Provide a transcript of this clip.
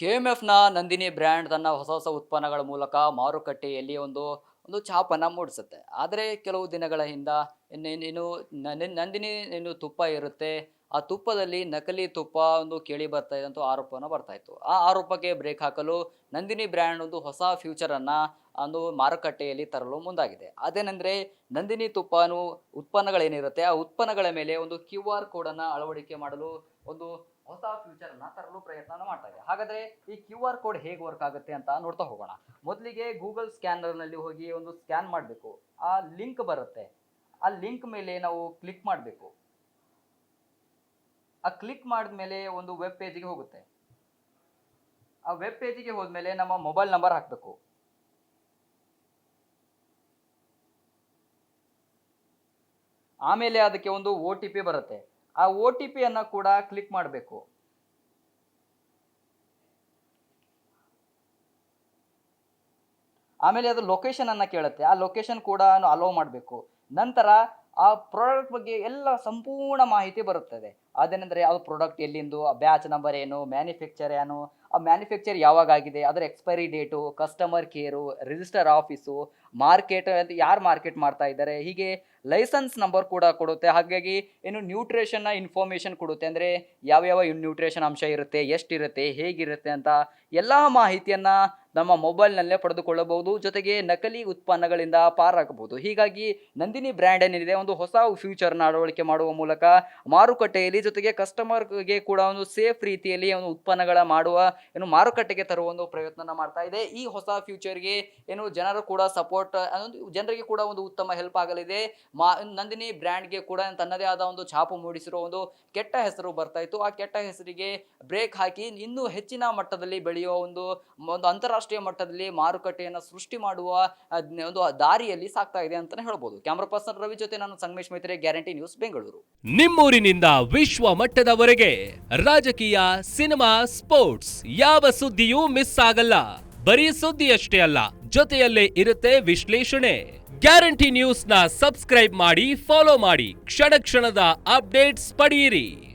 ಕೆಎಂಎಫ್‌ನ Nandini brand ತನ್ನ ಹೊಸ ಹೊಸ ಉತ್ಪನ್ನಗಳ ಮೂಲಕ ಮಾರುಕಟ್ಟೆಯಲ್ಲಿ ಒಂದು ಒಂದು ಛಾಪನ್ನ ಮೂಡಿಸುತ್ತೆ. ಆದರೆ ಕೆಲವು ದಿನಗಳ ಹಿಂದ ಇನ್ನೇನು ನಂದಿನಿ ಏನು ತುಪ್ಪ ಇರುತ್ತೆ. ಆ ತುಪ್ಪದಲ್ಲಿ ನಕಲಿ ತುಪ್ಪ ಒಂದು ಕೇಳಿ ಬರ್ತಾ ಇದೆ ಅಂತ ಆರೋಪನ ಬರ್ತಾ ಇತ್ತು. ಆ ಆರೋಪಕ್ಕೆ ಬ್ರೇಕ್ ಹಾಕಲು ನಂದಿನಿ ಬ್ರ್ಯಾಂಡ್ ಒಂದು ಹೊಸ ಫ್ಯೂಚರನ್ನ ಒಂದು ಮಾರುಕಟ್ಟೆಯಲ್ಲಿ ತರಲು ಮುಂದಾಗಿದೆ. ಅದೇನೆಂದ್ರೆ ನಂದಿನಿ ತುಪ್ಪನು ಉತ್ಪನ್ನಗಳೇನಿರುತ್ತೆ, ಆ ಉತ್ಪನ್ನಗಳ ಮೇಲೆ ಒಂದು QR ಕೋಡನ್ನ ಅಳವಡಿಕೆ ಮಾಡಲು ಒಂದು ಹೊಸ ಫ್ಯೂಚರ್ ಅನ್ನ ತರಲು ಪ್ರಯತ್ನ ಮಾಡ್ತಾ ಇದೆ. ಹಾಗಾದ್ರೆ ಈ QR ಕೋಡ್ ಹೇಗೆ ವರ್ಕ್ ಆಗುತ್ತೆ ಅಂತ ನೋಡ್ತಾ ಹೋಗೋಣ. ಮೊದಲಿಗೆ ಗೂಗಲ್ ಸ್ಕ್ಯಾನರ್ ನಲ್ಲಿ ಹೋಗಿ ಒಂದು ಸ್ಕ್ಯಾನ್ ಮಾಡಬೇಕು. ಆ ಲಿಂಕ್ ಬರುತ್ತೆ. ಆ ಲಿಂಕ್ ಮೇಲೆ ನಾವು ಕ್ಲಿಕ್ ಮಾಡಬೇಕು. ಆ ಕ್ಲಿಕ್ ಮಾಡಿದ್ಮೇಲೆ ಒಂದು ವೆಬ್ ಪೇಜ್ಗೆ ಹೋಗುತ್ತೆ. ಆ ವೆಬ್ ಪೇಜ್ಗೆ ಹೋದ್ಮೇಲೆ ನಮ್ಮ ಮೊಬೈಲ್ ನಂಬರ್ ಹಾಕಬೇಕು. ಆಮೇಲೆ ಅದಕ್ಕೆ ಒಂದು OTP ಬರುತ್ತೆ. ಆ OTP ಅನ್ನ ಕೂಡ ಕ್ಲಿಕ್ ಮಾಡಬೇಕು. ಆಮೇಲೆ ಅದು ಲೊಕೇಶನ್ ಅನ್ನ ಕೇಳುತ್ತೆ. ಆ ಲೊಕೇಶನ್ ಕೂಡ ಅಲೋ ಮಾಡಬೇಕು. ನಂತರ ಆ ಪ್ರಾಡಕ್ಟ್ ಬಗ್ಗೆ ಎಲ್ಲ ಸಂಪೂರ್ಣ ಮಾಹಿತಿ ಬರುತ್ತದೆ. ಅದೇನೆಂದರೆ ಯಾವ ಪ್ರಾಡಕ್ಟ್ ಎಲ್ಲಿಂದು, ಆ ಬ್ಯಾಚ್ ನಂಬರ್ ಏನು, ಮ್ಯಾನುಫ್ಯಾಕ್ಚರ್ ಏನು, ಆ ಮ್ಯಾನುಫ್ಯಾಕ್ಚರ್ ಯಾವಾಗ ಆಗಿದೆ, ಅದರ expiry date, customer care, register office, market ಅಂತ ಯಾರು ಮಾರ್ಕೆಟ್ ಮಾಡ್ತಾ ಇದ್ದಾರೆ, ಹೀಗೆ ಲೈಸೆನ್ಸ್ ನಂಬರ್ ಕೂಡ ಕೊಡುತ್ತೆ. ಹಾಗಾಗಿ ಏನು ನ್ಯೂಟ್ರಿಷನ್ನ ಇನ್ಫಾರ್ಮೇಷನ್ ಕೊಡುತ್ತೆ. ಅಂದರೆ ಯಾವ್ಯಾವ ನ್ಯೂಟ್ರಿಷನ್ ಅಂಶ ಇರುತ್ತೆ, ಎಷ್ಟಿರುತ್ತೆ, ಹೇಗಿರುತ್ತೆ ಅಂತ ಎಲ್ಲ ಮಾಹಿತಿಯನ್ನು ನಮ್ಮ ಮೊಬೈಲ್ನಲ್ಲೇ ಪಡೆದುಕೊಳ್ಳಬಹುದು. ಜೊತೆಗೆ ನಕಲಿ ಉತ್ಪನ್ನಗಳಿಂದ ಪಾರಾಗಬಹುದು. ಹೀಗಾಗಿ ನಂದಿನಿ ಬ್ರ್ಯಾಂಡ್ ಏನಿದೆ ಒಂದು ಹೊಸ ಫ್ಯೂಚರ್ನ ಅಳವಡಿಕೆ ಮಾಡುವ ಮೂಲಕ ಮಾರುಕಟ್ಟೆಯಲ್ಲಿ, ಜೊತೆಗೆ ಕಸ್ಟಮರ್ಗೆ ಕೂಡ ಒಂದು ಸೇಫ್ ರೀತಿಯಲ್ಲಿ ಒಂದು ಉತ್ಪನ್ನಗಳ ಮಾಡುವ ಏನು ಮಾರುಕಟ್ಟೆಗೆ ತರುವ ಒಂದು ಪ್ರಯತ್ನ ಮಾಡ್ತಾ ಇದೆ. ಈ ಹೊಸ ಫ್ಯೂಚರ್ಗೆ ಏನು ಜನರು ಕೂಡ ಸಪೋರ್ಟ್, ಜನರಿಗೆ ಕೂಡ ಒಂದು ಉತ್ತಮ ಹೆಲ್ಪ್ ಆಗಲಿದೆ. ನಂದಿನಿ ಬ್ರ್ಯಾಂಡ್ಗೆ ಕೂಡ ತನ್ನದೇ ಆದ ಒಂದು ಛಾಪು ಮೂಡಿಸಿರುವ ಒಂದು ಕೆಟ್ಟ ಹೆಸರು ಬರ್ತಾ ಇತ್ತು. ಆ ಕೆಟ್ಟ ಹೆಸರಿಗೆ ಬ್ರೇಕ್ ಹಾಕಿ ಇನ್ನೂ ಹೆಚ್ಚಿನ ಮಟ್ಟದಲ್ಲಿ ಬೆಳೆಯುವ ಒಂದು ಅಂತಾರಾಷ್ಟ್ರೀಯ ಮಟ್ಟದಲ್ಲಿ ಮಾರುಕಟ್ಟೆಯನ್ನು ಸೃಷ್ಟಿ ಮಾಡುವ ಒಂದು ದಾರಿಯಲ್ಲಿ ಸಾಕ್ತಾ ಇದೆ ಅಂತಾನೆ ಹೇಳ್ಬೋದು. ಕ್ಯಾಮರಾ ಪರ್ಸನ್ ರವಿ ಜೊತೆ ನಾನು ಸಂಗಮೇಶ್ ಮೈತ್ರಿ, ಗ್ಯಾರಂಟಿ ನ್ಯೂಸ್, ಬೆಂಗಳೂರು. ನಿಮ್ಮೂರಿನಿಂದ ವಿಶ್ವ ಮಟ್ಟದವರೆಗೆ ರಾಜಕೀಯ, ಸಿನಿಮಾ, ಸ್ಪೋರ್ಟ್ಸ್ ಯಾವ ಸುದ್ದಿಯೂ ಮಿಸ್ ಆಗಲ್ಲ. ಬರೀ ಸುದ್ದಿಯಷ್ಟೇ ಅಲ್ಲ, ಜೊತೆಯಲ್ಲೇ ಇರುತ್ತೆ ವಿಶ್ಲೇಷಣೆ. ಗ್ಯಾರಂಟಿ ನ್ಯೂಸ್ ನ ಸಬ್ಸ್ಕ್ರೈಬ್ ಮಾಡಿ, ಫಾಲೋ ಮಾಡಿ, ಕ್ಷಣ ಕ್ಷಣದ ಅಪ್ಡೇಟ್ಸ್ ಪಡೆಯಿರಿ.